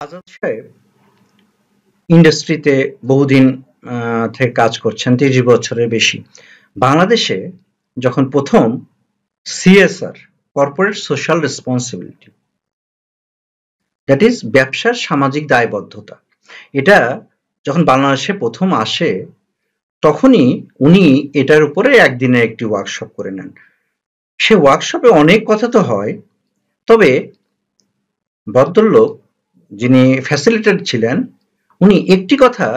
আজাদ সাহেব ইন্ডাস্ট্রিতে বহুদিন থেকে কাজ করছেন, ৩০ বছরের বেশি। বাংলাদেশে যখন প্রথম CSR, corporate social responsibility, that is ব্যবসার সামাজিক দায়বদ্ধতা, এটা যখন বাংলাদেশে প্রথম আসে তখনই উনি এটার উপরে একদিনের একটি ওয়ার্কশপ করে নেন। সে ওয়ার্কশপে অনেক কথা তো হয়, তবে ভদ্রলোক যিনি ফ্যাসিলিটেটর ছিলেন উনি একটি কথা,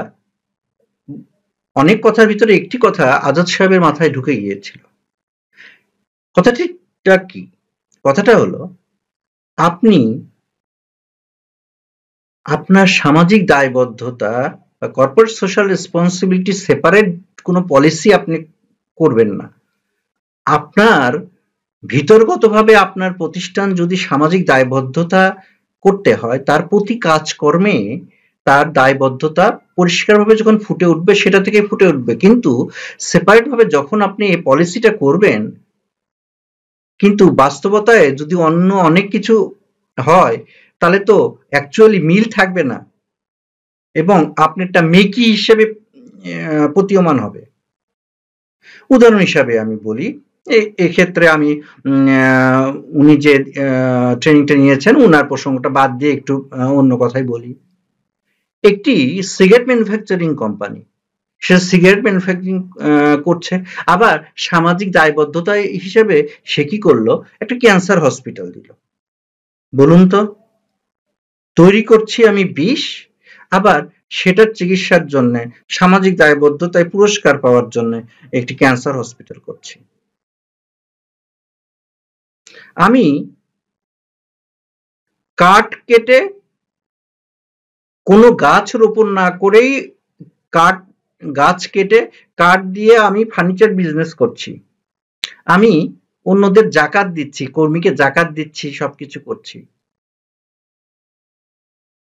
অনেক কথার ভিতরে একটি কথা আজাদ সাহেবের মাথায় ঢুকে গিয়েছিল। কথাটা কি? কথাটা হলো, আপনি আপনার সামাজিক দায়বদ্ধতা বা কর্পোরেট সোশ্যাল রেসপন্সিবিলিটি সেপারেট কোনো পলিসি আপনি করবেন না। আপনার ভিতরগতভাবে আপনার প্রতিষ্ঠান যদি সামাজিক দায়বদ্ধতা করতে হয়, তার প্রতি কাজকর্মে তার দায়বদ্ধতা পরিষ্কারভাবে যখন ফুটে উঠবে সেটা থেকে ফুটে উঠবে, কিন্তু সেপারেট ভাবে যখন আপনি এই পলিসিটা করবেন, কিন্তু বাস্তবতায় যদি অন্য অনেক কিছু হয় তাহলে তো অ্যাকচুয়ালি মিল থাকবে না এবং আপনি একটা মেকি হিসেবে প্রতীয়মান হবে। উদাহরণ হিসাবে আমি বলি, এক্ষেত্রে আমি উনি যে ট্রেনিংটা নিয়েছেন উনার প্রসঙ্গটা বাদ দিয়ে একটু অন্য কথাই বলি। একটি সিগারেট ম্যানুফ্যাকচারিং কোম্পানি, সে সিগারেট ম্যানুফ্যাকচারিং করছে, আবার সামাজিক দায়বদ্ধতা হিসেবে সে কি করলো, একটা ক্যান্সার হসপিটাল দিল। বলুন তো, তৈরি করছি আমি বিষ, আবার সেটার চিকিৎসার জন্য সামাজিক দায়বদ্ধতায় পুরস্কার পাওয়ার জন্য একটি ক্যান্সার হসপিটাল করছি। আমি কাঠ কেটে কোনো গাছ রোপণ না করেই গাছ কেটে কাঠ দিয়ে আমি ফার্নিচার বিজনেস করছি। আমি অন্যদের জাকাত দিচ্ছি, কর্মীকে জাকাত দিচ্ছি, সবকিছু করছি,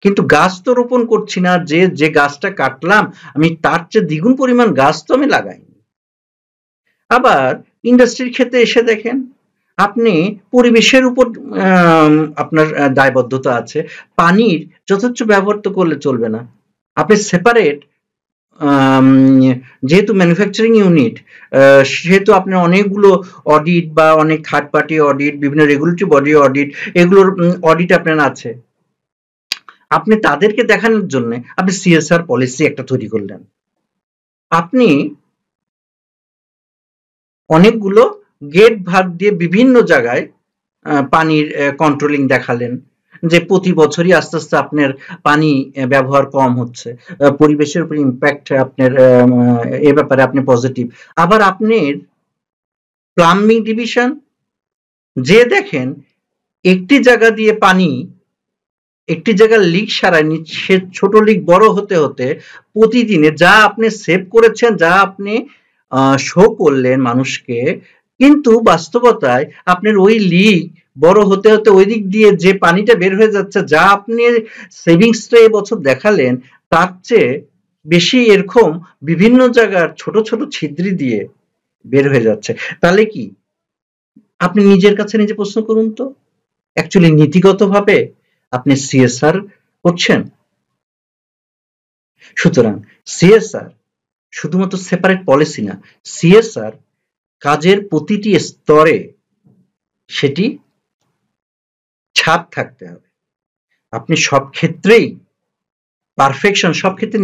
কিন্তু গাছ তো রোপণ করছি না। যে গাছটা কাটলাম আমি তার চেয়ে দ্বিগুণ পরিমাণ গাছ তো আমি লাগাইনি। আবার ইন্ডাস্ট্রির ক্ষেত্রে এসে দেখেন, আপনি পরিবেশের উপর আপনার দায়বদ্ধতা আছে। পানির যথেচ্ছ ব্যবহার তো করলে চলবে না। আপনি সেপারেট, যেহেতু ম্যানুফ্যাকচারিং ইউনিট, সেহেতু আপনার অনেকগুলো অডিট বা অনেক থার্ড পার্টি অডিট, বিভিন্ন রেগুলেটরি বডি অডিট, এগুলোর অডিট আপনার আছে। আপনি তাদেরকে দেখানোর জন্য আপনি সিএসআর পলিসি একটা তৈরি করলেন। আপনি অনেকগুলো গেট ভাগ দিয়ে বিভিন্ন জায়গায় পানির কন্ট্রোলিং দেখালেন, যে প্রতি বছরই আস্তে আস্তে আপনার পানি ব্যবহার কম হচ্ছে, পরিবেশের উপর ইম্প্যাক্ট আপনার এ ব্যাপারে আপনি পজিটিভ। আবার আপনার প্লাম্বিং ডিভিশন, যে দেখেন একটি জায়গা দিয়ে পানি, একটি জায়গার লিক সারায়নি, সে ছোট লিক বড় হতে হতে প্রতিদিনে যা আপনি সেভ করেছেন, যা আপনি শো করলেন মানুষকে, কিন্তু বাস্তবতায় আপনার ওই লিক বড় হতে হতে ওই দিক দিয়ে যে পানিটা বের হয়ে যাচ্ছে, যা আপনি সেভিংসটা এবছর দেখালেন, তার চেয়ে বেশি এরকম বিভিন্ন জায়গার ছোট ছোট ছিদ্রি দিয়ে বের হয়ে যাচ্ছে। তাহলে কি, আপনি নিজের কাছে নিজে প্রশ্ন করুন তো, অ্যাকচুয়ালি নীতিগতভাবে আপনি সিএসআর করছেন? সুতরাং সিএসআর শুধুমাত্র সেপারেট পলিসি না, সিএসআর কাজের প্রতিটি স্তরে সেটি ছাপ থাকতে হবে। আপনি সব ক্ষেত্রেই পারফেকশন, সব ক্ষেত্রে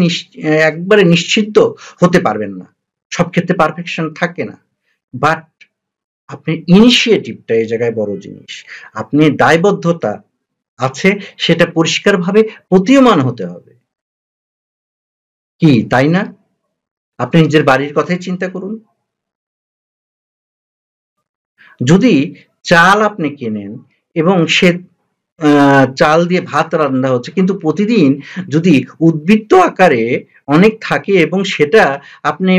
একবারে নিশ্চিত হতে পারবেন না, সব ক্ষেত্রে পারফেকশন থাকে না, বাট আপনি ইনিশিয়েটিভটা এই জায়গায় বড় জিনিস। আপনি দায়বদ্ধতা আছে সেটা পরিষ্কারভাবে প্রতীয়মান হতে হবে, কি তাই না? আপনি নিজের বাড়ির কথাই চিন্তা করুন। যদি চাল আপনি কেনেন এবং সে চাল দিয়ে ভাত রান্না হচ্ছে, কিন্তু প্রতিদিন যদি উদ্বৃত্ত আকারে অনেক থাকে এবং সেটা আপনি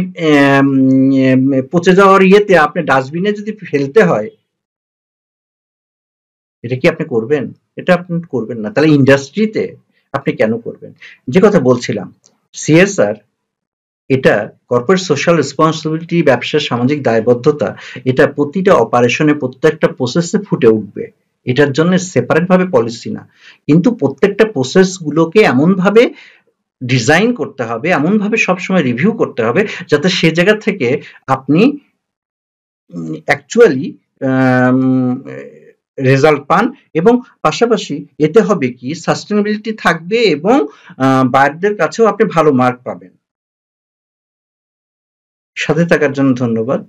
পচে যাওয়ার ইয়েতে আপনি ডাস্টবিনে যদি ফেলতে হয়, এটা কি আপনি করবেন? এটা আপনি করবেন না। তাহলে ইন্ডাস্ট্রিতে আপনি কেন করবেন? যে কথা বলছিলাম, সিএসআর এটা কর্পোরেট সোশ্যাল রেসপন্সিবিলিটি, ব্যবসার সামাজিক দায়বদ্ধতা, এটা প্রতিটা অপারেশনে, প্রত্যেকটা প্রসেসে ফুটে উঠবে। এটার জন্য সেপারেট ভাবে পলিসি না, কিন্তু প্রত্যেকটা প্রসেস গুলোকে এমন ভাবে ডিজাইন করতে হবে, এমন ভাবে সবসময় রিভিউ করতে হবে যাতে সে জায়গা থেকে আপনি অ্যাকচুয়ালি রেজাল্ট পান, এবং পাশাপাশি এতে হবে কি সাস্টেনেবিলিটি থাকবে এবং বায়ারদের কাছেও আপনি ভালো মার্ক পাবেন। সাথে থাকার জন্য ধন্যবাদ।